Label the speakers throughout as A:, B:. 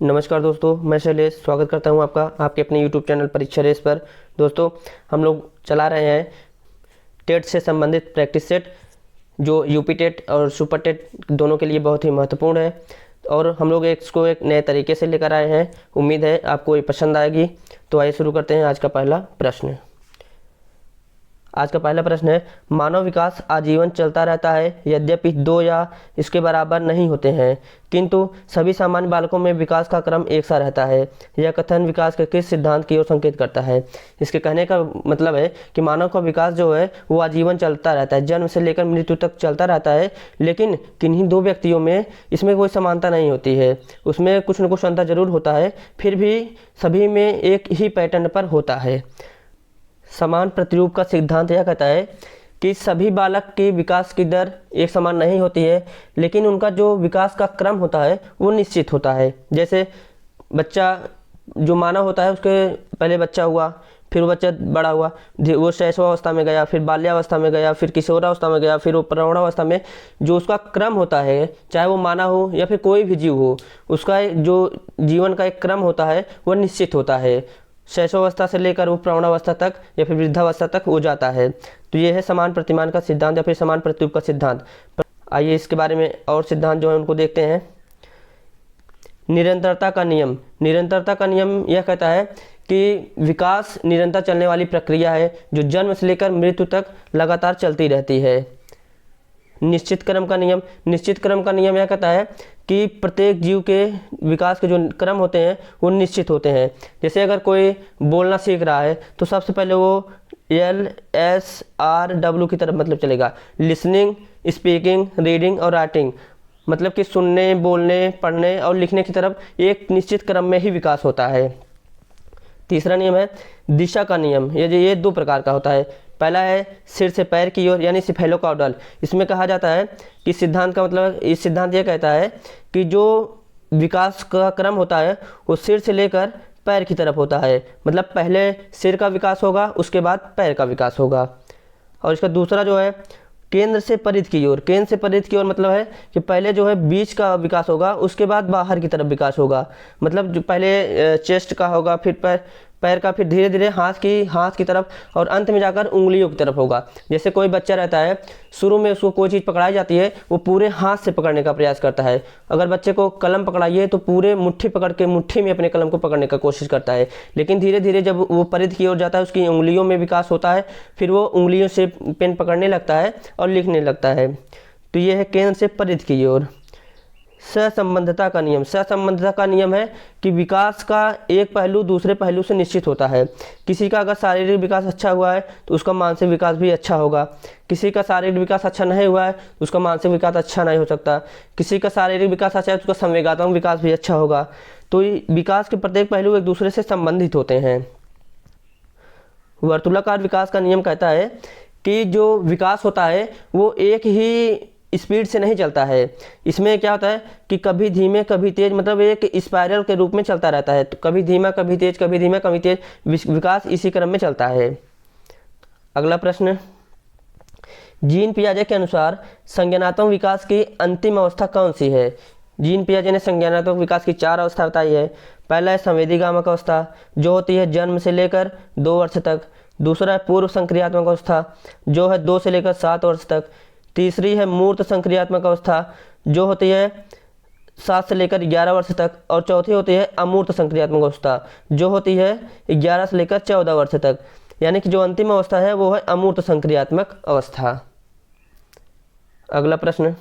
A: नमस्कार दोस्तों, मैं शैलेश स्वागत करता हूं आपका आपके अपने YouTube चैनल परीक्षा रेस पर। दोस्तों, हम लोग चला रहे हैं टेट से संबंधित प्रैक्टिस सेट, जो यूपी टेट और सुपर टेट दोनों के लिए बहुत ही महत्वपूर्ण है। और हम लोग इसको एक नए तरीके से लेकर आए हैं। उम्मीद है आपको ये पसंद आएगी। तो आइए शुरू करते हैं। आज का पहला प्रश्न है, मानव विकास आजीवन चलता रहता है, यद्यपि दो या इसके बराबर नहीं होते हैं, किंतु सभी सामान्य बालकों में विकास का क्रम एक सा रहता है। यह कथन विकास के किस सिद्धांत की ओर संकेत करता है? इसके कहने का मतलब है कि मानव का विकास जो है वो आजीवन चलता रहता है, जन्म से लेकर मृत्यु तक चलता रहता है, लेकिन किन्हीं दो व्यक्तियों में इसमें कोई समानता नहीं होती है। उसमें कुछ न कुछ अंतर जरूर होता है, फिर भी सभी में एक ही पैटर्न पर होता है। समान प्रतिरूप का सिद्धांत यह कहता है कि सभी बालक के विकास की दर एक समान नहीं होती है, लेकिन उनका जो विकास का क्रम होता है वो निश्चित होता है। जैसे बच्चा जो मानव होता है, उसके पहले बच्चा हुआ, फिर वो बच्चा बड़ा हुआ, वो शैशवावस्था में गया, फिर बाल्यावस्था में गया, फिर किशोरावस्था में गया, फिर वो प्रौढ़ावस्था में। जो उसका क्रम होता है, चाहे वो मानव हो या फिर कोई भी जीव हो, उसका जो जीवन का एक क्रम होता है वह निश्चित होता है। शैशवावस्था से लेकर वो प्रौढ़ावस्था तक या फिर वृद्धावस्था तक हो जाता है। तो ये है समान प्रतिमान का सिद्धांत या फिर समान प्रतिरूप का सिद्धांत। आइए इसके बारे में और सिद्धांत जो है उनको देखते हैं। निरंतरता का नियम यह कहता है कि विकास निरंतर चलने वाली प्रक्रिया है, जो जन्म से लेकर मृत्यु तक लगातार चलती रहती है। निश्चित क्रम का नियम यह कहता है कि प्रत्येक जीव के विकास के जो क्रम होते हैं वो निश्चित होते हैं। जैसे अगर कोई बोलना सीख रहा है तो सबसे पहले वो LSRW की तरफ मतलब चलेगा, लिसनिंग, स्पीकिंग, रीडिंग और राइटिंग। मतलब कि सुनने, बोलने, पढ़ने और लिखने की तरफ एक निश्चित क्रम में ही विकास होता है। तीसरा नियम है दिशा का नियम। ये दो प्रकार का होता है। पहला है सिर से पैर की ओर, यानी सिफेलोकाउडल। इसमें कहा जाता है कि सिद्धांत का मतलब, इस सिद्धांत ये कहता है कि जो विकास का क्रम होता है वो सिर से लेकर पैर की तरफ होता है। मतलब पहले सिर का विकास होगा, उसके बाद पैर का विकास होगा। और इसका दूसरा जो है केंद्र से परिध की ओर मतलब है कि पहले जो है बीच का विकास होगा, उसके बाद बाहर की तरफ विकास होगा। मतलब जो पहले चेस्ट का होगा, फिर पैर का, फिर धीरे धीरे हाथ की तरफ, और अंत में जाकर उंगलियों की तरफ होगा। जैसे कोई बच्चा रहता है, शुरू में उसको कोई चीज़ पकड़ाई जाती है, वो पूरे हाथ से पकड़ने का प्रयास करता है। अगर बच्चे को कलम पकड़ाइए तो पूरे मुट्ठी पकड़ के मुट्ठी में अपने कलम को पकड़ने का कोशिश करता है। लेकिन धीरे धीरे जब वो परिध की ओर जाता है, उसकी उंगलियों में विकास होता है, फिर वो उंगलियों से पेन पकड़ने लगता है और लिखने लगता है। तो ये है केंद्र से परिध की ओर। सहसंबंधता का नियम है कि विकास का एक पहलू दूसरे पहलू से निश्चित होता है। किसी का अगर शारीरिक विकास अच्छा हुआ है तो उसका मानसिक विकास भी अच्छा होगा। किसी का शारीरिक विकास अच्छा नहीं हुआ है तो उसका मानसिक विकास अच्छा नहीं हो सकता। किसी का शारीरिक विकास अच्छा है तो उसका संवेगात्मक विकास भी अच्छा होगा। तो विकास के प्रत्येक पहलू एक दूसरे से संबंधित होते हैं। वर्तुलाकार विकास का नियम कहता है कि जो विकास होता है वो एक ही स्पीड से नहीं चलता है। इसमें क्या होता है कि कभी धीमे कभी तेज, मतलब एक स्पाइरल के रूप में चलता रहता है। तो कभी धीमा कभी तेज, कभी धीमा कभी तेज, विकास इसी क्रम में चलता है। अगला प्रश्न, जीन पियाजे के अनुसार संज्ञानात्मक विकास की अंतिम अवस्था कौन सी है? जीन पियाजे ने संज्ञानात्मक विकास की 4 अवस्था बताई है। पहला है संवेदीगामक अवस्था, जो होती है जन्म से लेकर 2 वर्ष तक। दूसरा है पूर्व संक्रियात्मक अवस्था, जो है 2 से लेकर 7 वर्ष तक। तीसरी है मूर्त संक्रियात्मक अवस्था, जो होती है 7 से लेकर 11 वर्ष तक। और चौथी होती है अमूर्त संक्रियात्मक अवस्था, जो होती है 11 से लेकर 14 वर्ष तक। यानी कि जो अंतिम अवस्था है वो है अमूर्त संक्रियात्मक अवस्था। अगला प्रश्न,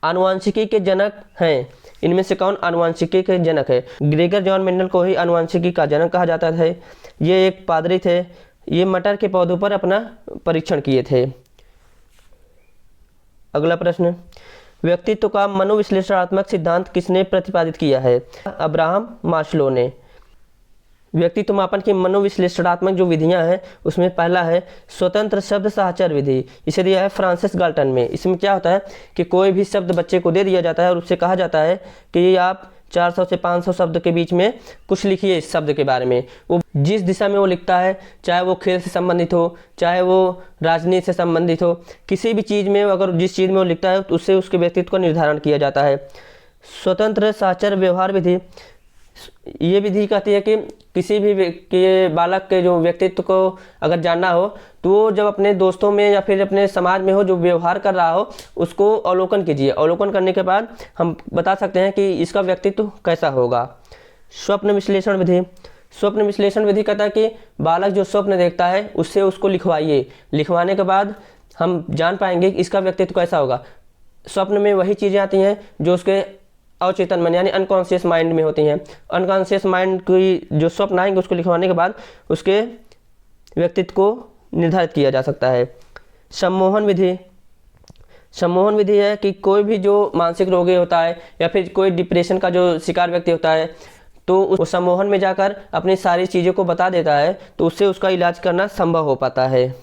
A: आनुवांशिकी के जनक हैं, इनमें से कौन आनुवांशिकी के जनक है? ग्रेगर जॉन मेंडल को ही आनुवांशिकी का जनक कहा जाता है। ये एक पादरी थे। ये मटर के पौधों पर अपना परीक्षण किए थे। अगला प्रश्न, व्यक्तित्व का मनोविश्लेषणात्मक सिद्धांत किसने प्रतिपादित किया है? अब्राहम मास्लो ने। व्यक्तित्व मापन की मनोविश्लेषणात्मक जो विधियां हैं उसमें पहला है स्वतंत्र शब्द साहचर्य विधि। इसे दिया है फ्रांसिस गाल्टन में। इसमें क्या होता है कि कोई भी शब्द बच्चे को दे दिया जाता है और उससे कहा जाता है कि आप 400 से 500 शब्द के बीच में कुछ लिखिए इस शब्द के बारे में। वो जिस दिशा में वो लिखता है, चाहे वो खेल से संबंधित हो, चाहे वो राजनीति से संबंधित हो, किसी भी चीज़ में अगर जिस चीज़ में वो लिखता है तो उससे उसके व्यक्तित्व का निर्धारण किया जाता है। स्वतंत्र साक्षर व्यवहार विधि, ये विधि कहती है कि किसी भी के बालक के जो व्यक्तित्व को अगर जानना हो तो वो जब अपने दोस्तों में या फिर अपने समाज में हो जो व्यवहार कर रहा हो उसको अवलोकन कीजिए। अवलोकन करने के बाद हम बता सकते हैं कि इसका व्यक्तित्व कैसा होगा। स्वप्न विश्लेषण विधि, स्वप्न विश्लेषण विधि कहता है कि बालक जो स्वप्न देखता है उससे उसको लिखवाइए। लिखवाने के बाद हम जान पाएंगे कि इसका व्यक्तित्व कैसा होगा। स्वप्न में वही चीज़ें आती हैं जो उसके अवचेतन मन यानी अनकॉन्शियस माइंड में होती हैं। अनकॉन्शियस माइंड की जो स्वप्न आएंगे उसको लिखवाने के बाद उसके व्यक्तित्व को निर्धारित किया जा सकता है। सम्मोहन विधि, सम्मोहन विधि है कि कोई भी जो मानसिक रोगी होता है या फिर कोई डिप्रेशन का जो शिकार व्यक्ति होता है तो उस सम्मोहन में जाकर अपनी सारी चीज़ों को बता देता है तो उससे उसका इलाज करना संभव हो पाता है।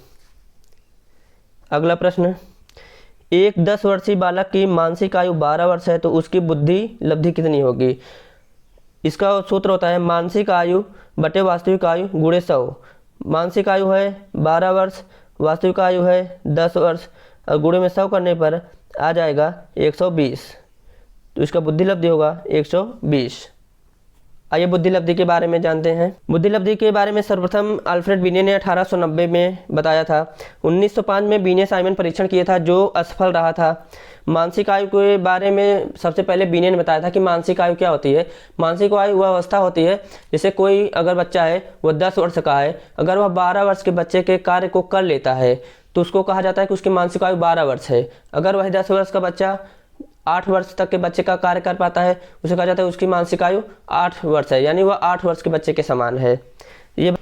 A: अगला प्रश्न, एक 10 वर्षीय बालक की मानसिक आयु 12 वर्ष है तो उसकी बुद्धि लब्धि कितनी होगी। इसका सूत्र होता है मानसिक आयु बटे वास्तविक आयु गुणे 100। मानसिक आयु है 12 वर्ष, वास्तविक आयु है 10 वर्ष और गुणे में 100 करने पर आ जाएगा 120, तो इसका बुद्धि लब्धि होगा 120। आइए बुद्धि लब्धि के बारे में जानते हैं। बुद्धि लब्धि के बारे में सर्वप्रथम अल्फ्रेड बीने ने 1890 में बताया था। 1905 में बीने साइमन परीक्षण किया था जो असफल रहा था। मानसिक आयु के बारे में सबसे पहले बीने ने बताया था कि मानसिक आयु क्या होती है। मानसिक आयु वह अवस्था होती है जैसे कोई अगर बच्चा है वह 10 वर्ष का है, अगर वह 12 वर्ष के बच्चे के कार्य को कर लेता है तो उसको कहा जाता है कि उसकी मानसिक आयु 12 वर्ष है। अगर वह 10 वर्ष का बच्चा 8 वर्ष तक के बच्चे का कार्य कर पाता है उसे कहा जाता है उसकी मानसिक आयु 8 वर्ष है, यानी वह 8 वर्ष के बच्चे के समान है। ये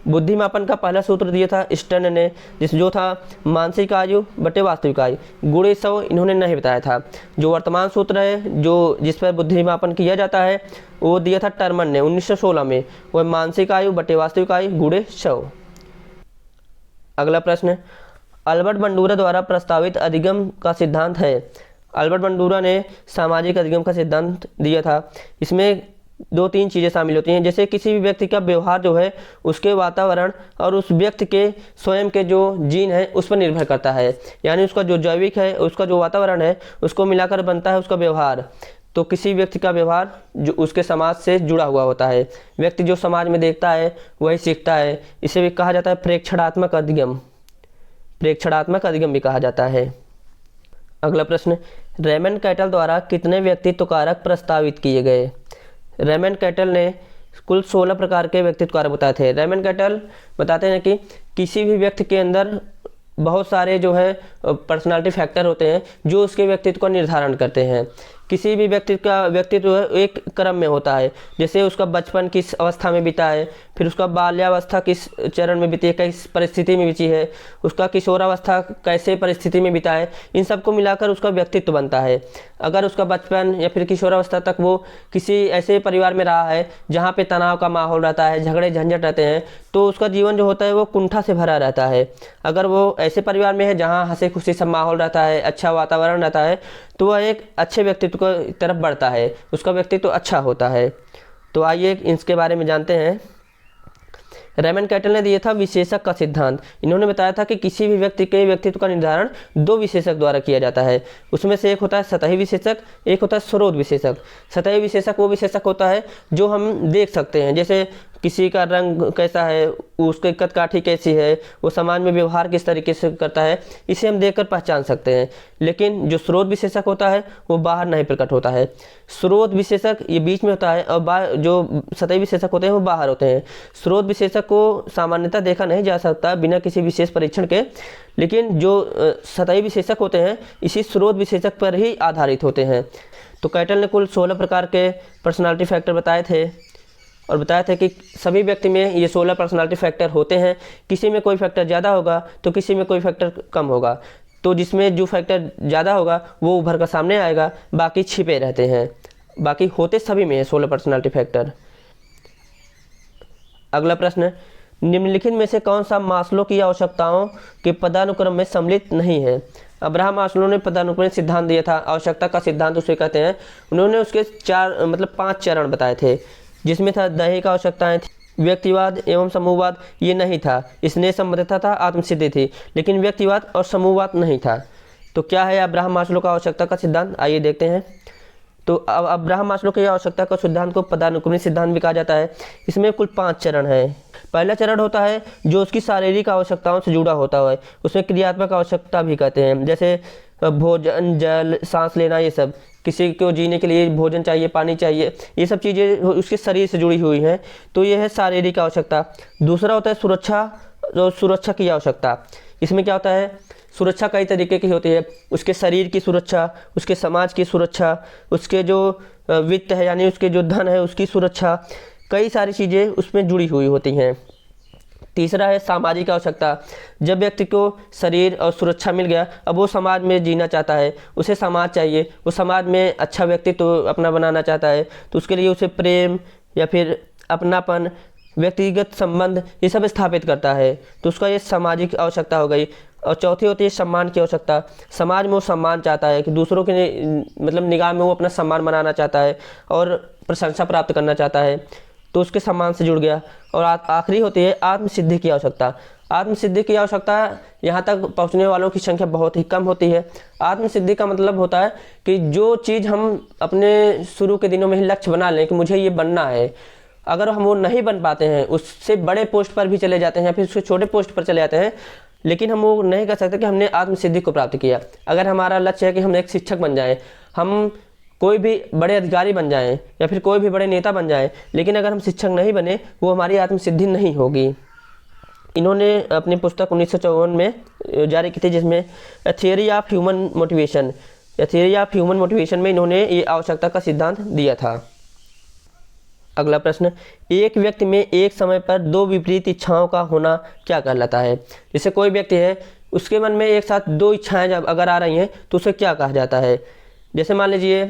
A: बुद्धिमापन का पहला सूत्र दिया था स्टर्न ने, जो था मानसिक आयु बटे वास्तविक आयु गुणे 100, इन्होंने नहीं बताया था। जो वर्तमान सूत्र है जो जिस पर बुद्धिमापन किया जाता है वो दिया था टर्मन ने 1916 में, वह मानसिक आयु बटे वास्तविक आयु गुणे 100। अगला प्रश्न, अल्बर्ट बंडूरा द्वारा प्रस्तावित अधिगम का सिद्धांत है। अल्बर्ट बंडूरा ने सामाजिक अधिगम का सिद्धांत दिया था। इसमें 2-3 चीज़ें शामिल होती हैं, जैसे किसी भी व्यक्ति का व्यवहार जो है उसके वातावरण और उस व्यक्ति के स्वयं के जो जीन है उस पर निर्भर करता है, यानी उसका जो जैविक है उसका जो वातावरण है उसको मिलाकर बनता है उसका व्यवहार। तो किसी व्यक्ति का व्यवहार जो उसके समाज से जुड़ा हुआ होता है, व्यक्ति जो समाज में देखता है वही सीखता है। इसे भी कहा जाता है प्रेक्षणात्मक अधिगम, प्रेक्षणात्मक अधिगम भी कहा जाता है। अगला प्रश्न, रेमंड कैटल द्वारा कितने व्यक्तित्व कारक प्रस्तावित किए गए। रेमंड कैटल ने कुल 16 प्रकार के व्यक्तित्व कारक बताए थे। रेमंड कैटल बताते हैं कि किसी भी व्यक्ति के अंदर बहुत सारे जो है पर्सनालिटी फैक्टर होते हैं जो उसके व्यक्तित्व का निर्धारण करते हैं। किसी भी व्यक्ति का व्यक्तित्व एक क्रम में होता है, जैसे उसका बचपन किस अवस्था में बीता है, फिर उसका बाल्यावस्था किस चरण में बीती है, किस परिस्थिति में बीती है, उसका किशोरावस्था कैसे परिस्थिति में बीता है, इन सबको मिलाकर उसका व्यक्तित्व बनता है। अगर उसका बचपन या फिर किशोरावस्था तक वो किसी ऐसे परिवार में रहा है जहाँ पे तनाव का माहौल रहता है, झगड़े झंझट रहते हैं, तो उसका जीवन जो होता है वो कुंठा से भरा रहता है। अगर वो ऐसे परिवार में है जहाँ हंसी खुशी सब माहौल रहता है, अच्छा वातावरण रहता है, तो वह एक अच्छे व्यक्तित्व की तरफ बढ़ता है, उसका व्यक्तित्व अच्छा होता है। तो आइए इसके बारे में जानते हैं। रेमंड कैटल ने दिया था विशेषक का सिद्धांत। इन्होंने बताया था कि किसी भी व्यक्ति के व्यक्तित्व का निर्धारण 2 विशेषक द्वारा किया जाता है। उसमें से एक होता है सतही विशेषक, एक होता है स्रोत विशेषक। सतही विशेषक वो विशेषक होता है जो हम देख सकते हैं, जैसे किसी का रंग कैसा है, उसकी कदकाठी कैसी है, वो समाज में व्यवहार किस तरीके से करता है, इसे हम देखकर पहचान सकते हैं। लेकिन जो स्रोत विशेषक होता है वो बाहर नहीं प्रकट होता है। स्रोत विशेषक ये बीच में होता है और जो सतही विशेषक होते हैं वो बाहर होते हैं। स्रोत विशेषक को सामान्यतः देखा नहीं जा सकता बिना किसी विशेष परीक्षण के, लेकिन जो सतही विशेषक होते हैं इसी स्रोत विशेषक पर ही आधारित होते हैं। तो कैटल ने कुल 16 प्रकार के पर्सनालिटी फैक्टर बताए थे और बताया था कि सभी व्यक्ति में ये 16 पर्सनालिटी फैक्टर होते हैं। किसी में कोई फैक्टर ज़्यादा होगा तो किसी में कोई फैक्टर कम होगा। तो जिसमें जो फैक्टर ज़्यादा होगा वो उभर कर सामने आएगा, बाकी छिपे रहते हैं। बाकी होते सभी में 16 पर्सनालिटी फैक्टर। अगला प्रश्न, निम्नलिखित में से कौन सा मास्लो की आवश्यकताओं के पदानुक्रम में सम्मिलित नहीं है। अब्राहम मास्लो ने पदानुक्रमिक सिद्धांत दिया था, आवश्यकता का सिद्धांत उसे कहते हैं। उन्होंने उसके 5 चरण बताए थे, जिसमें था दैहिक आवश्यकताएं थी, व्यक्तिवाद एवं समूहवाद ये नहीं था, स्नेह संबद्धता था, आत्मसिद्धि थी, लेकिन व्यक्तिवाद और समूहवाद नहीं था। तो क्या है अब्राहम मास्लो का आवश्यकता का सिद्धांत, आइए देखते हैं। तो अब अब्राहम मास्लो की आवश्यकता का सिद्धांत को पदानुक्रमिक सिद्धांत भी कहा जाता है। इसमें कुल 5 चरण है। पहला चरण होता है जो उसकी शारीरिक आवश्यकताओं से जुड़ा होता है, उसमें क्रियात्मक आवश्यकता भी कहते हैं, जैसे भोजन, जल, सांस लेना, ये सब। किसी को जीने के लिए भोजन चाहिए, पानी चाहिए, ये सब चीज़ें उसके शरीर से जुड़ी हुई हैं, तो ये है शारीरिक आवश्यकता। दूसरा होता है सुरक्षा की आवश्यकता। इसमें क्या होता है, सुरक्षा कई तरीके की होती है, उसके शरीर की सुरक्षा, उसके समाज की सुरक्षा, उसके जो वित्त है यानी उसके जो धन है उसकी सुरक्षा, कई सारी चीज़ें उसमें जुड़ी हुई होती हैं। तीसरा है सामाजिक आवश्यकता। जब व्यक्ति को शरीर और सुरक्षा मिल गया, अब वो समाज में जीना चाहता है, उसे समाज चाहिए, वो समाज में अच्छा व्यक्तित्व तो अपना बनाना चाहता है, तो उसके लिए उसे प्रेम या फिर अपनापन, व्यक्तिगत संबंध, ये सब स्थापित करता है, तो उसका ये सामाजिक आवश्यकता हो गई। और चौथी होती है सम्मान की आवश्यकता। समाज में वो सम्मान चाहता है कि दूसरों के मतलब निगाह में वो अपना सम्मान बनाना चाहता है और प्रशंसा प्राप्त करना चाहता है, तो उसके सम्मान से जुड़ गया। और आखिरी होती है आत्मसिद्धि की आवश्यकता। आत्मसिद्धि की आवश्यकता यहाँ तक पहुँचने वालों की संख्या बहुत ही कम होती है। आत्मसिद्धि का मतलब होता है कि जो चीज़ हम अपने शुरू के दिनों में ही लक्ष्य बना लें कि मुझे ये बनना है, अगर हम वो नहीं बन पाते हैं, उससे बड़े पोस्ट पर भी चले जाते हैं या फिर उससे छोटे पोस्ट पर चले जाते हैं, लेकिन हम वो नहीं कर सकते कि हमने आत्मसिद्धि को प्राप्त किया। अगर हमारा लक्ष्य है कि हम एक शिक्षक बन जाएं, हम कोई भी बड़े अधिकारी बन जाएं या फिर कोई भी बड़े नेता बन जाएं, लेकिन अगर हम शिक्षक नहीं बने, वो हमारी आत्मसिद्धि नहीं होगी। इन्होंने अपनी पुस्तक 1954 में जारी की थी, जिसमें थियरी ऑफ ह्यूमन मोटिवेशन में इन्होंने ये आवश्यकता का सिद्धांत दिया था। अगला प्रश्न, एक व्यक्ति में एक समय पर 2 विपरीत इच्छाओं का होना क्या कहलाता है? जैसे कोई व्यक्ति है, उसके मन में एक साथ 2 इच्छाएं जब अगर आ रही हैं तो उसे क्या कहा जाता है? जैसे मान लीजिए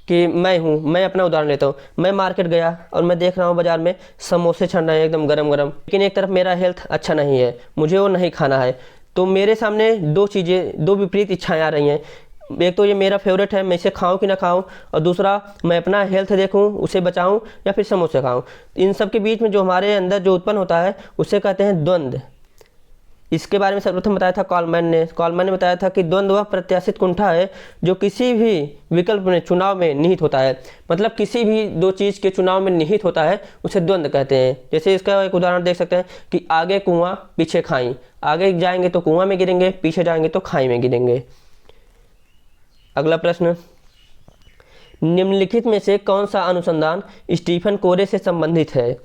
A: कि मैं अपना उदाहरण लेता हूँ। मैं मार्केट गया और मैं देख रहा हूँ बाज़ार में समोसे छन रहे हैं एकदम गरम गरम, लेकिन एक तरफ मेरा हेल्थ अच्छा नहीं है, मुझे वो नहीं खाना है, तो मेरे सामने 2 विपरीत इच्छाएँ आ रही हैं। एक तो ये मेरा फेवरेट है, मैं इसे खाऊं कि ना खाऊं, और दूसरा मैं अपना हेल्थ देखूं, उसे बचाऊं या फिर समोसे खाऊं। इन सब के बीच में जो हमारे अंदर जो उत्पन्न होता है उसे कहते हैं द्वंद्व। इसके बारे में सर्वप्रथम बताया था कॉलमैन ने बताया था कि द्वंद्व वह प्रत्याशित कुंठा है जो किसी भी विकल्प में चुनाव में निहित होता है। मतलब किसी भी 2 चीज़ के चुनाव में निहित होता है उसे द्वंद्व कहते हैं। जैसे इसका एक उदाहरण देख सकते हैं कि आगे कुआं पीछे खाई, आगे जाएंगे तो कुआं में गिरेंगे, पीछे जाएंगे तो खाई में गिरेंगे। अगला प्रश्न, निम्नलिखित में से कौन सा अनुसंधान स्टीफन कोरे से संबंधित है?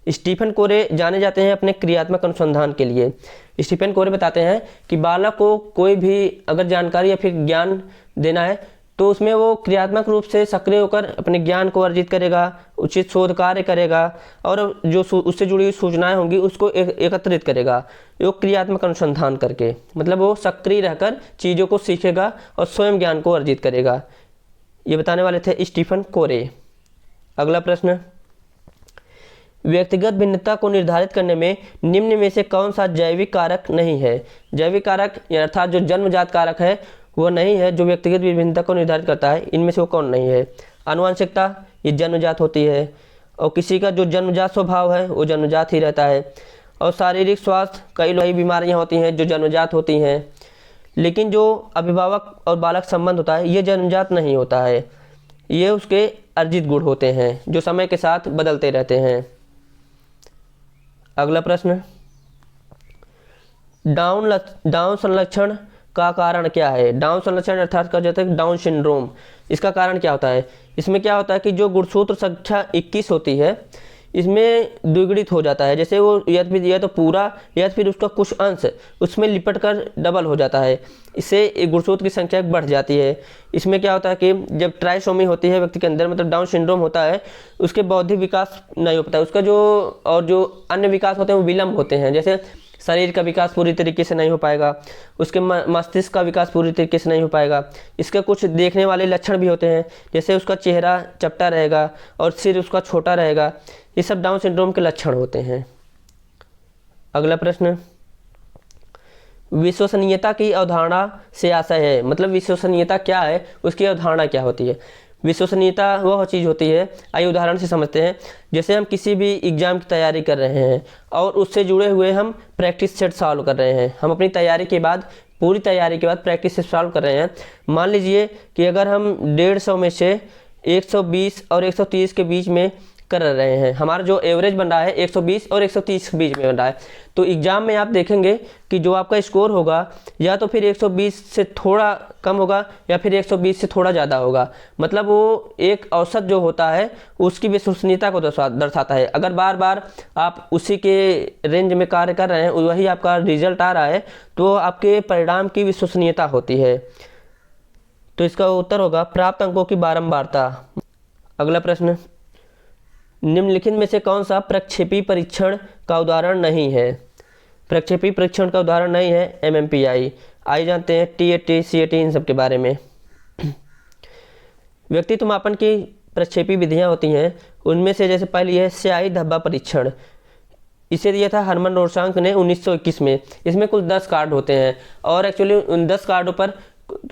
A: स्टीफन कोरे जाने जाते हैं अपने क्रियात्मक अनुसंधान के लिए। स्टीफन कोरे बताते हैं कि बालक को कोई भी अगर जानकारी या फिर ज्ञान देना है तो उसमें वो क्रियात्मक रूप से सक्रिय होकर अपने ज्ञान को अर्जित करेगा, उचित शोध कार्य करेगा और जो उससे जुड़ी हुई सूचनाएं होंगी उसको एकत्रित करेगा, वो क्रियात्मक अनुसंधान करके। मतलब वो सक्रिय रहकर चीज़ों को सीखेगा और स्वयं ज्ञान को अर्जित करेगा। ये बताने वाले थे स्टीफन कोरे। अगला प्रश्न, व्यक्तिगत भिन्नता को निर्धारित करने में निम्न में से कौन सा जैविक कारक नहीं है? जैविक कारक अर्थात जो जन्मजात कारक है वो नहीं है जो व्यक्तिगत भिन्नता को निर्धारित करता है। इनमें से वो कौन नहीं है? आनुवंशिकता, ये जन्मजात होती है, और किसी का जो जन्मजात स्वभाव है वो जन्मजात ही रहता है। और शारीरिक स्वास्थ्य, कई बीमारियां होती हैं जो जन्मजात होती हैं, लेकिन जो अभिभावक और बालक संबंध होता है ये जन्मजात नहीं होता है, ये उसके अर्जित गुण होते हैं जो समय के साथ बदलते रहते हैं। अगला प्रश्न, डाउन संलक्षण का कारण क्या है? डाउन संलक्षण अर्थात कहा जाता है डाउन सिंड्रोम, इसका कारण क्या होता है? इसमें क्या होता है कि जो गुणसूत्र संख्या 21 होती है इसमें द्विगुणित हो जाता है। जैसे वो या तो पूरा या फिर उसका कुछ अंश उसमें लिपट कर डबल हो जाता है, इससे गुणसूत्र की संख्या बढ़ जाती है। इसमें क्या होता है कि जब ट्राइसोमी होती है व्यक्ति के अंदर, मतलब डाउन सिंड्रोम होता है, उसके बौद्धिक विकास नहीं हो पाता, उसका जो अन्य विकास होते हैं वो विलम्ब होते हैं। जैसे शरीर का विकास पूरी तरीके से नहीं हो पाएगा, उसके मस्तिष्क का विकास पूरी तरीके से नहीं हो पाएगा। इसके कुछ देखने वाले लक्षण भी होते हैं, जैसे उसका चेहरा चपटा रहेगा और सिर उसका छोटा रहेगा, ये सब डाउन सिंड्रोम के लक्षण होते हैं। अगला प्रश्न, विश्वसनीयता की अवधारणा से आशय है, मतलब विश्वसनीयता क्या है, उसकी अवधारणा क्या होती है? विश्वसनीयता वह चीज़ होती है, आइए उदाहरण से समझते हैं। जैसे हम किसी भी एग्ज़ाम की तैयारी कर रहे हैं और उससे जुड़े हुए हम प्रैक्टिस सेट सॉल्व कर रहे हैं। हम अपनी पूरी तैयारी के बाद प्रैक्टिस सेट सॉल्व कर रहे हैं। मान लीजिए कि अगर हम 150 में से 120 और 130 के बीच में कर रहे हैं। हमारा जो एवरेज बन रहा है 120 और 130 के बीच में बन रहा है। तो एग्ज़ाम में आप देखेंगे कि जो आपका स्कोर होगा या तो फिर 120 से थोड़ा कम होगा या फिर 120 से थोड़ा ज़्यादा होगा। मतलब वो एक औसत जो होता है उसकी विश्वसनीयता को दर्शाता है। अगर बार बार आप उसी के रेंज में कार्य कर रहे हैं, वही आपका रिजल्ट आ रहा है, तो आपके परिणाम की विश्वसनीयता होती है। तो इसका उत्तर होगा प्राप्त अंकों की बारंबारता। अगला प्रश्न, निम्नलिखित में से कौन सा प्रक्षेपी परीक्षण का उदाहरण नहीं है? प्रक्षेपी परीक्षण का उदाहरण नहीं है MMPI। आइए जानते हैं TAT, CAT इन सब के बारे में। व्यक्तित्व मापन की प्रक्षेपी विधियां होती हैं, उनमें से जैसे पहली है स्याही धब्बा परीक्षण। इसे दिया था हरमन रोरसांग ने 1921 में। इसमें कुल 10 कार्ड होते हैं और एक्चुअली उन 10 कार्डों पर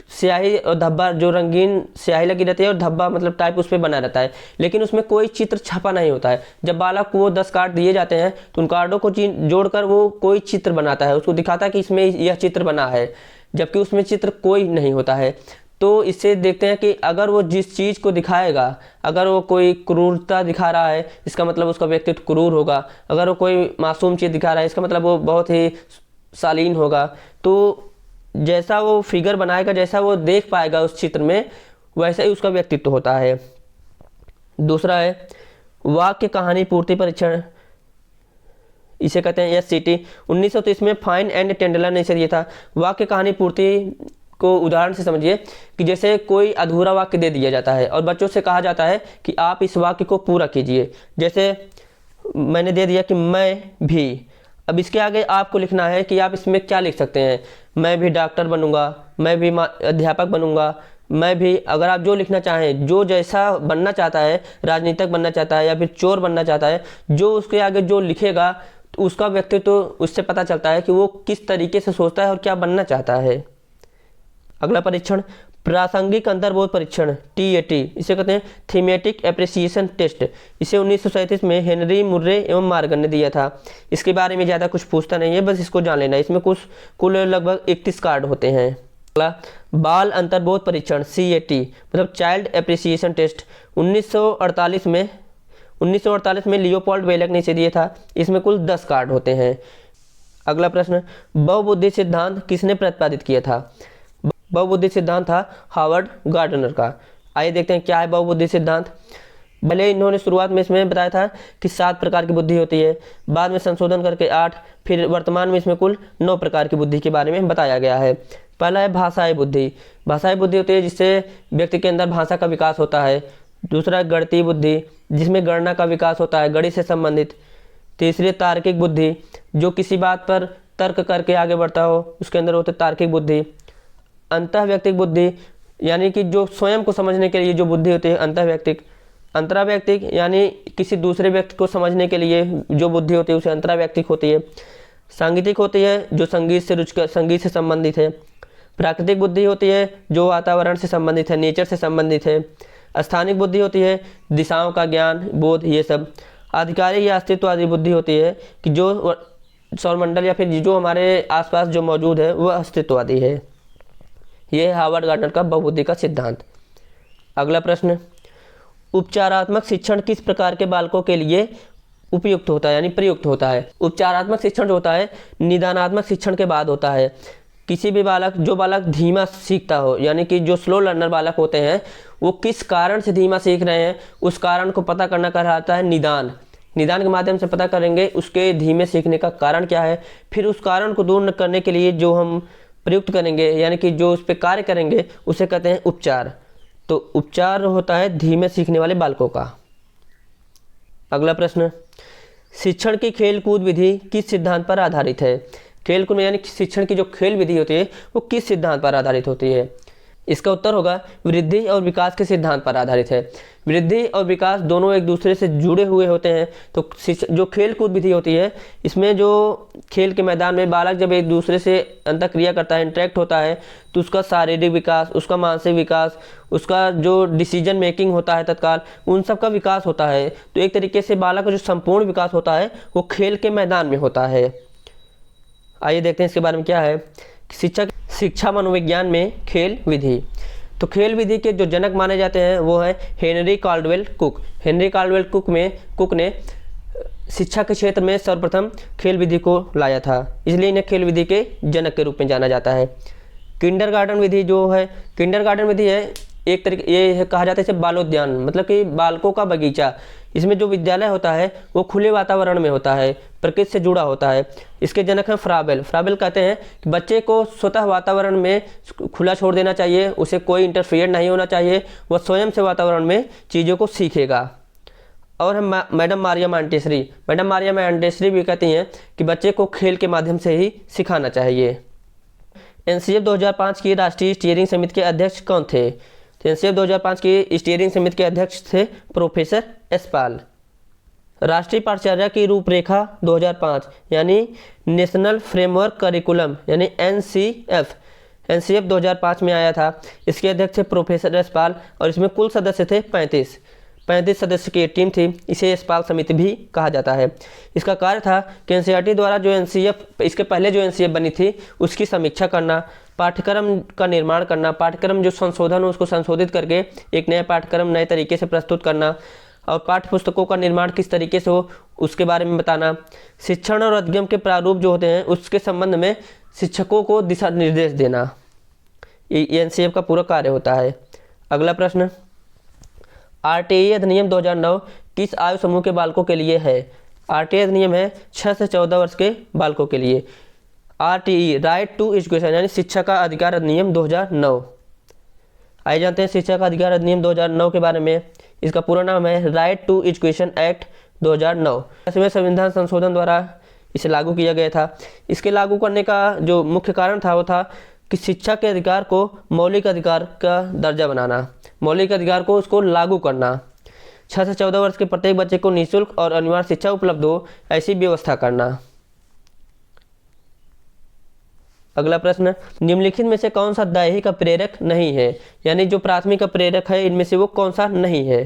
A: स्याही और धब्बा, जो रंगीन स्याही लगी रहती है और धब्बा मतलब टाइप उस पर बना रहता है, लेकिन उसमें कोई चित्र छपा नहीं होता है। जब बालक को वो 10 कार्ड दिए जाते हैं तो उन कार्डों को जोड़कर वो कोई चित्र बनाता है, उसको दिखाता है कि इसमें यह चित्र बना है, जबकि उसमें चित्र कोई नहीं होता है। तो इससे देखते हैं कि अगर वो जिस चीज़ को दिखाएगा, अगर वो कोई क्रूरता दिखा रहा है, इसका मतलब उसका व्यक्तित्व क्रूर होगा। अगर वो कोई मासूम चीज़ दिखा रहा है, इसका मतलब वो बहुत ही शालीन होगा। तो जैसा वो फिगर बनाएगा, जैसा वो देख पाएगा उस चित्र में, वैसा ही उसका व्यक्तित्व होता है। दूसरा है वाक्य कहानी पूर्ति परीक्षण। इसे कहते हैं SCT। 1930 में फाइन एंड टेंडलर ने इसे दिया था। वाक्य कहानी पूर्ति को उदाहरण से समझिए कि जैसे कोई अधूरा वाक्य दे दिया जाता है और बच्चों से कहा जाता है कि आप इस वाक्य को पूरा कीजिए। जैसे मैंने दे दिया कि मैं भी, अब इसके आगे आपको लिखना है कि आप इसमें क्या लिख सकते हैं। मैं भी डॉक्टर बनूंगा, मैं भी अध्यापक बनूंगा, मैं भी, अगर आप जो लिखना चाहें, जो जैसा बनना चाहता है, राजनीतिक बनना चाहता है या फिर चोर बनना चाहता है, जो उसके आगे जो लिखेगा तो उसका व्यक्तित्व तो उससे पता चलता है कि वो किस तरीके से सोचता है और क्या बनना चाहता है। अगला परीक्षण प्रासंगिक अंतर्बोध परीक्षण TAT। इसे कहते हैं थीमेटिक एप्रिसिएशन टेस्ट। इसे 1937 में हेनरी मुर्रे एवं मॉर्गन ने दिया था। इसके बारे में ज़्यादा कुछ पूछता नहीं है, बस इसको जान लेना। इसमें कुल लगभग 31 कार्ड होते हैं। अगला बाल अंतर्बोध परीक्षण CAT मतलब चाइल्ड एप्रिसिएशन टेस्ट। 1948 में लियोपोल्ड बेलक ने इसे दिया था। इसमें कुल 10 कार्ड होते हैं। अगला प्रश्न, बहुबुद्धि सिद्धांत किसने प्रतिपादित किया था? बहुबुद्धि सिद्धांत था हार्वर्ड गार्डनर का। आइए देखते हैं क्या है बहुबुद्धि सिद्धांत। भले इन्होंने शुरुआत में इसमें बताया था कि 7 प्रकार की बुद्धि होती है, बाद में संशोधन करके 8, फिर वर्तमान में इसमें कुल 9 प्रकार की बुद्धि के बारे में बताया गया है। पहला है भाषाई बुद्धि। भाषाई बुद्धि होती है जिससे व्यक्ति के अंदर भाषा का विकास होता है। दूसरा गणितीय बुद्धि, जिसमें गणना का विकास होता है, गणित से संबंधित। तीसरी तार्किक बुद्धि, जो किसी बात पर तर्क करके आगे बढ़ता हो, उसके अंदर होती है तार्किक बुद्धि। अंतःव्यक्तिक बुद्धि, यानी कि जो स्वयं को समझने के लिए जो बुद्धि होती है अंतःव्यक्तिक। अंतराव्यक्तिक यानी किसी दूसरे व्यक्ति को समझने के लिए जो बुद्धि होती है उसे अंतराव्यक्तिक होती है। सांगीतिक होती है जो संगीत से संबंधित है। प्राकृतिक बुद्धि होती है जो वातावरण से संबंधित है, नेचर से संबंधित है। स्थानिक बुद्धि होती है दिशाओं का ज्ञान, बोध, ये सब। आधिकारिक या अस्तित्ववादी बुद्धि होती है कि जो सौरमंडल या फिर जो हमारे आसपास जो मौजूद है वह अस्तित्ववादी है। यह है हार्वर्ड गार्डनर का बहुबुद्धि का सिद्धांत। अगला प्रश्न, उपचारात्मक शिक्षण किस प्रकार के बालकों के लिए उपयुक्त होता है यानी प्रयुक्त होता है? उपचारात्मक शिक्षण जो होता है निदानात्मक शिक्षण के बाद होता है। किसी भी जो बालक धीमा सीखता हो, यानी कि जो स्लो लर्नर बालक होते हैं, वो किस कारण से धीमा सीख रहे हैं, उस कारण को पता करना कहलाता है निदान। निदान के माध्यम से पता करेंगे उसके धीमे सीखने का कारण क्या है, फिर उस कारण को दूर करने के लिए जो हम प्रयुक्त करेंगे यानी कि जो उस पर कार्य करेंगे उसे कहते हैं उपचार। तो उपचार होता है धीमे सीखने वाले बालकों का। अगला प्रश्न, शिक्षण की खेल कूद विधि किस सिद्धांत पर आधारित है? खेल कूद यानी शिक्षण की जो खेल विधि होती है वो किस सिद्धांत पर आधारित होती है? इसका उत्तर होगा वृद्धि और विकास के सिद्धांत पर आधारित है। वृद्धि और विकास दोनों एक दूसरे से जुड़े हुए होते हैं। तो जो खेल कूद विधि होती है, इसमें जो खेल के मैदान में बालक जब एक दूसरे से अंतःक्रिया करता है, इंटरेक्ट होता है, तो उसका शारीरिक विकास, उसका मानसिक विकास, उसका जो डिसीजन मेकिंग होता है तत्काल, उन सब का विकास होता है। तो एक तरीके से बालक का जो संपूर्ण विकास होता है वो खेल के मैदान में होता है। आइए देखते हैं इसके बारे में क्या है। शिक्षा मनोविज्ञान में खेल विधि। तो खेल विधि के जो जनक माने जाते हैं वो है हेनरी काल्डवेल कुक। हेनरी काल्डवेल कुक ने शिक्षा के क्षेत्र में सर्वप्रथम खेल विधि को लाया था, इसलिए इन्हें खेल विधि के जनक के रूप में जाना जाता है। किंडरगार्टन विधि जो है, किंडरगार्टन विधि है एक तरीके ये कहा जाता है इसे बालोद्यान, मतलब कि बालकों का बगीचा। इसमें जो विद्यालय होता है वो खुले वातावरण में होता है, प्रकृति से जुड़ा होता है। इसके जनक हैं फ्राबेल। फ्राबेल कहते हैं कि बच्चे को स्वतः वातावरण में खुला छोड़ देना चाहिए, उसे कोई इंटरफियर नहीं होना चाहिए, वह स्वयं से वातावरण में चीज़ों को सीखेगा। और हम madam Maria Montessori. Madam Maria Montessori भी कहती हैं कि बच्चे को खेल के माध्यम से ही सिखाना चाहिए। एनसीएफ 2005 की राष्ट्रीय स्टीयरिंग समिति के अध्यक्ष कौन थे? तो एनसीएफ 2005 की स्टीयरिंग समिति के अध्यक्ष थे प्रोफेसर एस पाल। राष्ट्रीय पाठचर्या की रूपरेखा 2005 यानी नेशनल फ्रेमवर्क करिकुलम यानी एनसीएफ 2005 में आया था। इसके अध्यक्ष थे प्रोफेसर एस पाल और इसमें कुल सदस्य थे 35 सदस्य की एक टीम थी। इसे एसपाल समिति भी कहा जाता है। इसका कार्य था कि एनसीईआरटी द्वारा जो एनसीएफ इसके पहले जो एनसीएफ बनी थी उसकी समीक्षा करना, पाठ्यक्रम का निर्माण करना, पाठ्यक्रम जो संशोधन हो उसको संशोधित करके एक नया पाठ्यक्रम नए तरीके से प्रस्तुत करना और पाठ्य पुस्तकों का निर्माण किस तरीके से हो उसके बारे में बताना, शिक्षण और अधिगम के प्रारूप जो होते हैं उसके संबंध में शिक्षकों को दिशा निर्देश देना, ये एनसीएफ का पूरा कार्य होता है। अगला प्रश्न, आरटीई अधिनियम 2009 किस आयु समूह के बालकों के लिए है? आरटीई अधिनियम है 6 से 14 वर्ष के बालकों के लिए। आरटीई राइट टू एजुकेशन यानी शिक्षा का अधिकार अधिनियम 2009। आइए जानते हैं शिक्षा का अधिकार अधिनियम 2009 के बारे में। इसका पूरा नाम है राइट टू एजुकेशन एक्ट 2009। इसमें संविधान संशोधन द्वारा इसे लागू किया गया था। इसके लागू करने का जो मुख्य कारण था वो था कि शिक्षा के अधिकार को मौलिक अधिकार का दर्जा बनाना, मौलिक अधिकार को उसको लागू करना, 6 से 14 वर्ष के प्रत्येक बच्चे को निःशुल्क और अनिवार्य शिक्षा उपलब्ध हो ऐसी व्यवस्था करना। अगला प्रश्न, निम्नलिखित में से कौन सा दैहिक प्रेरक नहीं है? यानी जो प्राथमिक प्रेरक है इनमें से वो कौन सा नहीं है?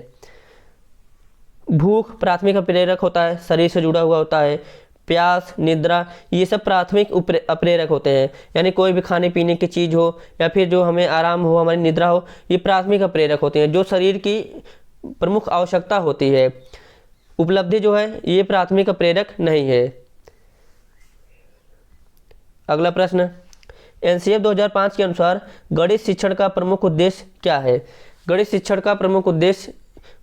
A: भूख प्राथमिक प्रेरक होता है, शरीर से जुड़ा हुआ होता है। प्यास, निद्रा, ये सब प्राथमिक अप्रेरक होते हैं। यानी कोई भी खाने पीने की चीज़ हो या फिर जो हमें आराम हो, हमारी निद्रा हो, ये प्राथमिक अप्रेरक होते हैं जो शरीर की प्रमुख आवश्यकता होती है। उपलब्धि जो है ये प्राथमिक अप्रेरक नहीं है। अगला प्रश्न, एनसीएफ 2005 के अनुसार गणित शिक्षण का प्रमुख उद्देश्य क्या है? गणित शिक्षण का प्रमुख उद्देश्य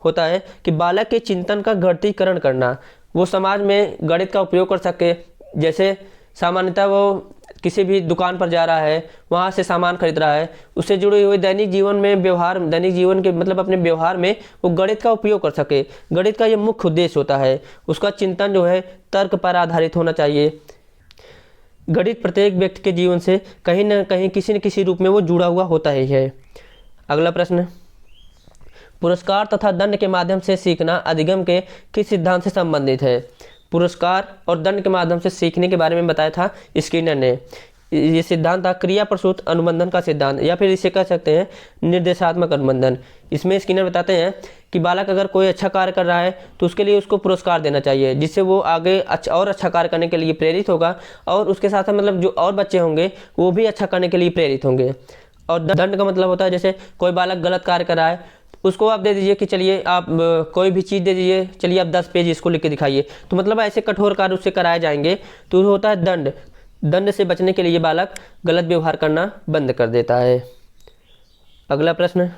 A: होता है कि बालक के चिंतन का गणितीकरण करना, वो समाज में गणित का उपयोग कर सके। जैसे सामान्यतः वो किसी भी दुकान पर जा रहा है, वहाँ से सामान खरीद रहा है, उससे जुड़े हुए दैनिक जीवन में व्यवहार, दैनिक जीवन के मतलब अपने व्यवहार में वो गणित का उपयोग कर सके। गणित का ये मुख्य उद्देश्य होता है। उसका चिंतन जो है तर्क पर आधारित होना चाहिए। गणित प्रत्येक व्यक्ति के जीवन से कहीं ना कहीं किसी न किसी रूप में वो जुड़ा हुआ होता ही है। अगला प्रश्न, पुरस्कार तथा दंड के माध्यम से सीखना अधिगम के किस सिद्धांत से संबंधित है? पुरस्कार और दंड के माध्यम से सीखने के बारे में बताया था स्किनर ने। ये सिद्धांत था क्रिया प्रसूत अनुबंधन का सिद्धांत, या फिर इसे कह सकते हैं निर्देशात्मक अनुबंधन। इसमें स्किनर बताते हैं कि बालक अगर कोई अच्छा कार्य कर रहा है तो उसके लिए उसको पुरस्कार देना चाहिए, जिससे वो आगे अच्छा कार्य करने के लिए प्रेरित होगा और उसके साथ मतलब जो और बच्चे होंगे वो भी अच्छा करने के लिए प्रेरित होंगे। और दंड का मतलब होता है जैसे कोई बालक गलत कार्य कर रहा है, उसको आप दे दीजिए कि चलिए आप कोई भी चीज़ दे दीजिए, चलिए आप 10 पेज इसको लिख के दिखाइए, तो मतलब ऐसे कठोर कार्य उससे कराए जाएंगे। तो होता है दंड। दंड से बचने के लिए बालक गलत व्यवहार करना बंद कर देता है। अगला प्रश्न,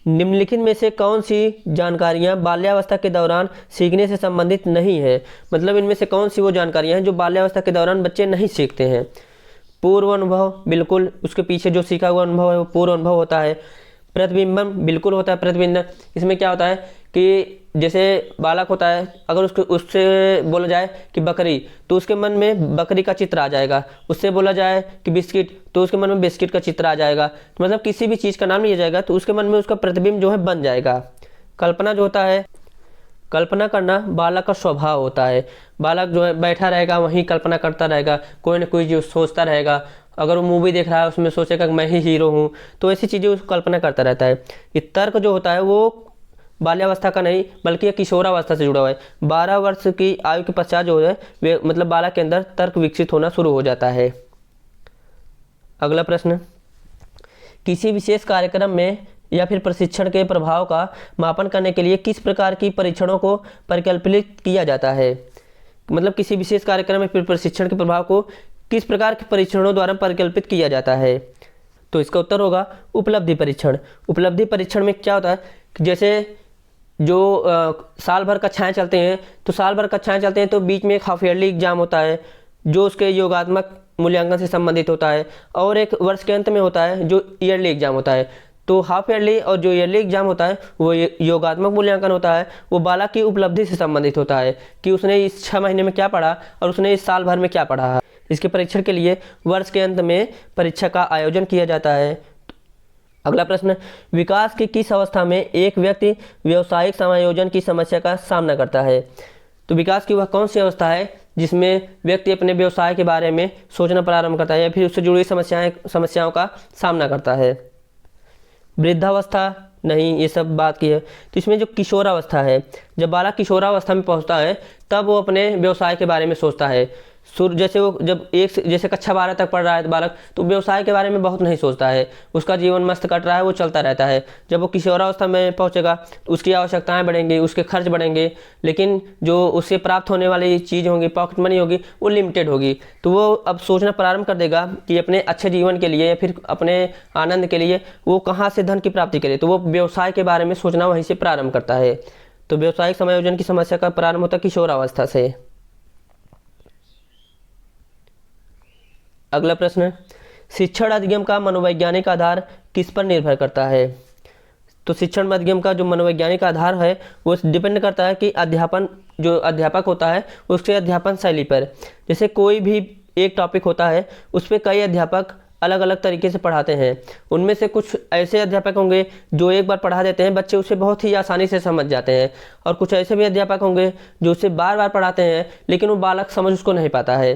A: निम्नलिखित में से कौन सी जानकारियां बाल्यावस्था के दौरान सीखने से संबंधित नहीं है? मतलब इनमें से कौन सी वो जानकारियां हैं जो बाल्यावस्था के दौरान बच्चे नहीं सीखते हैं? पूर्व अनुभव, बिल्कुल उसके पीछे जो सीखा हुआ अनुभव है वो पूर्व अनुभव होता है। प्रतिबिंबन बिल्कुल होता है प्रतिबिंबन। इसमें क्या होता है कि जैसे बालक होता है, अगर उससे बोला जाए कि बकरी, तो उसके मन में बकरी का चित्र आ जाएगा। उससे बोला जाए कि बिस्किट, तो उसके मन में बिस्किट का चित्र आ जाएगा। तो मतलब किसी भी चीज़ का नाम लिया जाएगा तो उसके मन में उसका प्रतिबिंब जो है बन जाएगा। कल्पना जो होता है, कल्पना करना बालक का स्वभाव होता है। बालक जो है बैठा रहेगा वहीं कल्पना करता रहेगा, कोई ना कोई चीज़ सोचता रहेगा। अगर वो मूवी देख रहा है उसमें सोचेगा कि मैं ही हीरो हूँ, तो ऐसी चीज़ें उसको कल्पना करता रहता है। ये तर्क जो होता है वो बाल्यावस्था का नहीं बल्कि ये किशोरावस्था से जुड़ा हुआ है। 12 वर्ष की आयु के पश्चात जो है वे मतलब बालक के अंदर तर्क विकसित होना शुरू हो जाता है। अगला प्रश्न, किसी विशेष कार्यक्रम में या फिर प्रशिक्षण के प्रभाव का मापन करने के लिए किस प्रकार की परीक्षणों को परिकल्पित किया जाता है। मतलब किसी विशेष कार्यक्रम में फिर प्रशिक्षण के प्रभाव को किस प्रकार के परीक्षणों द्वारा परिकल्पित किया जाता है। तो इसका उत्तर होगा उपलब्धि परीक्षण। उपलब्धि परीक्षण में क्या होता है, जैसे जो साल भर कक्षाएं चलते हैं, तो साल भर कक्षाएं चलते हैं तो बीच में एक हाफ ईयरली एग्जाम होता है जो उसके योगात्मक मूल्यांकन से संबंधित होता है, और एक वर्ष के अंत में होता है जो ईयरली एग्जाम होता है। तो हाफ ईयरली और जो ईयरली एग्जाम होता है वो योगात्मक मूल्यांकन होता है, वो बालक की उपलब्धि से संबंधित होता है कि उसने इस 6 महीने में क्या पढ़ा और उसने इस साल भर में क्या पढ़ा। इसके परीक्षण के लिए वर्ष के अंत में परीक्षा का आयोजन किया जाता है। अगला प्रश्न, विकास की किस अवस्था में एक व्यक्ति व्यावसायिक समायोजन की समस्या का सामना करता है। तो विकास की वह कौन सी अवस्था है जिसमें व्यक्ति अपने व्यवसाय के बारे में सोचना प्रारंभ करता है या फिर उससे जुड़ी समस्याओं का सामना करता है। वृद्धावस्था नहीं, ये सब बात की है। तो इसमें जो किशोरावस्था है, जब बालक किशोरावस्था में पहुंचता है तब वो अपने व्यवसाय के बारे में सोचता है। जैसे वो जब जैसे कक्षा 12 तक पढ़ रहा है बालक, तो व्यवसाय के बारे में बहुत नहीं सोचता है, उसका जीवन मस्त कट रहा है, वो चलता रहता है। जब वो किशोरावस्था में पहुंचेगा तो उसकी आवश्यकताएं बढ़ेंगी, उसके खर्च बढ़ेंगे, लेकिन जो उससे प्राप्त होने वाली चीज़ होंगी, पॉकेट मनी होगी, वो लिमिटेड होगी। तो वो अब सोचना प्रारंभ कर देगा कि अपने अच्छे जीवन के लिए या फिर अपने आनंद के लिए वो कहाँ से धन की प्राप्ति करे। तो वो व्यवसाय के बारे में सोचना वहीं से प्रारंभ करता है। तो व्यावसायिक समायोजन की समस्या का प्रारंभ होता है किशोरावस्था से। अगला प्रश्न, शिक्षण अधिगम का मनोवैज्ञानिक आधार किस पर निर्भर करता है। तो शिक्षण अधिगम का जो मनोवैज्ञानिक आधार है वो डिपेंड करता है कि अध्यापन, जो अध्यापक होता है उसके अध्यापन शैली पर। जैसे कोई भी एक टॉपिक होता है उस पर कई अध्यापक अलग अलग तरीके से पढ़ाते हैं। उनमें से कुछ ऐसे अध्यापक होंगे जो एक बार पढ़ा देते हैं, बच्चे उसे बहुत ही आसानी से समझ जाते हैं, और कुछ ऐसे भी अध्यापक होंगे जो उसे बार बार पढ़ाते हैं लेकिन वो बालक समझ उसको नहीं पाता है।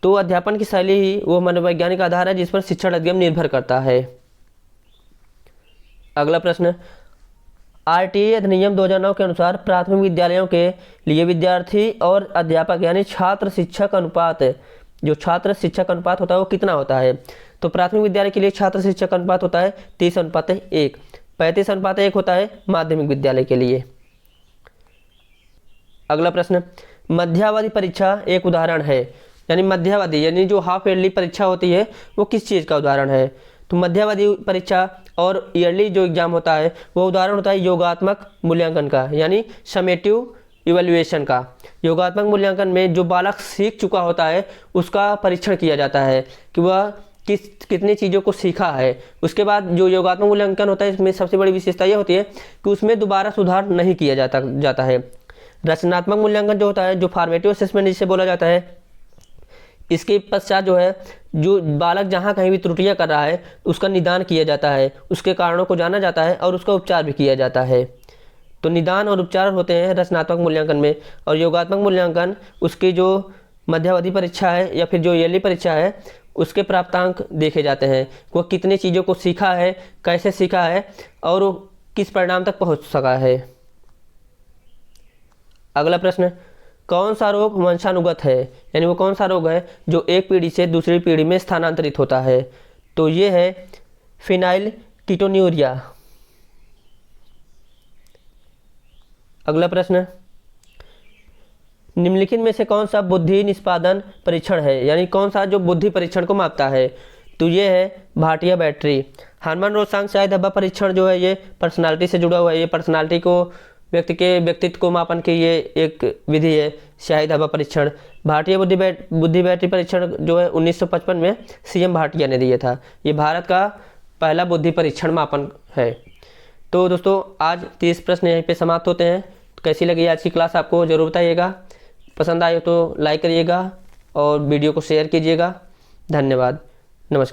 A: तो अध्यापन की शैली ही वो मनोवैज्ञानिक आधार है जिस पर शिक्षण अधिगम निर्भर करता है। अगला प्रश्न, आरटीई अधिनियम 2009 के अनुसार प्राथमिक विद्यालयों के लिए विद्यार्थी और अध्यापक यानी छात्र शिक्षक अनुपात, जो छात्र शिक्षक अनुपात होता है वो कितना होता है। तो प्राथमिक विद्यालय के लिए छात्र शिक्षक अनुपात होता है 30:1, 35:1 होता है माध्यमिक विद्यालय के लिए। अगला प्रश्न, मध्यावधि परीक्षा एक उदाहरण है, यानी मध्यावधि यानी जो हाफ ईयरली परीक्षा होती है वो किस चीज़ का उदाहरण है। तो मध्यावधि परीक्षा और ईयरली जो एग्जाम होता है वो उदाहरण होता है योगात्मक मूल्यांकन का, यानी समेटिव इवैल्यूएशन का। योगात्मक मूल्यांकन में जो बालक सीख चुका होता है उसका परीक्षण किया जाता है कि वह कितनी चीज़ों को सीखा है। उसके बाद जो योगात्मक मूल्यांकन होता है इसमें सबसे बड़ी विशेषता ये होती है कि उसमें दोबारा सुधार नहीं किया जाता है। रचनात्मक मूल्यांकन जो होता है, जो फॉर्मेटिव असेसमेंट जिसे बोला जाता है, इसके पश्चात जो है जो बालक जहाँ कहीं भी त्रुटियां कर रहा है उसका निदान किया जाता है, उसके कारणों को जाना जाता है और उसका उपचार भी किया जाता है। तो निदान और उपचार होते हैं रचनात्मक मूल्यांकन में, और योगात्मक मूल्यांकन उसकी जो मध्यावधि परीक्षा है या फिर जो ईयरली परीक्षा है उसके प्राप्तांक देखे जाते हैं, वो कितनी चीज़ों को सीखा है, कैसे सीखा है और वो किस परिणाम तक पहुँच सका है। अगला प्रश्न, कौन सा रोग वंशानुगत है, यानी वो कौन सा रोग है जो एक पीढ़ी से दूसरी पीढ़ी में स्थानांतरित होता है। तो ये है फिनाइल कीटोन्यूरिया। अगला प्रश्न, निम्नलिखित में से कौन सा बुद्धि निष्पादन परीक्षण है, यानी कौन सा जो बुद्धि परीक्षण को मापता है। तो ये है भाटिया बैटरी। हार्मन रोसांग शायद हब्बा परीक्षण जो है ये पर्सनालिटी से जुड़ा हुआ है, ये पर्सनालिटी को व्यक्ति के व्यक्तित्व को मापन की ये एक विधि है शाहिद हब्बा परीक्षण। भाटिया बुद्धि बैटरी परीक्षण जो है 1955 में सीएम भाटिया ने दिया था। ये भारत का पहला बुद्धि परीक्षण मापन है। तो दोस्तों आज 30 प्रश्न यहीं पे समाप्त होते हैं। तो कैसी लगी आज की क्लास आपको ज़रूर बताइएगा, पसंद आए तो लाइक करिएगा और वीडियो को शेयर कीजिएगा। धन्यवाद, नमस्कार।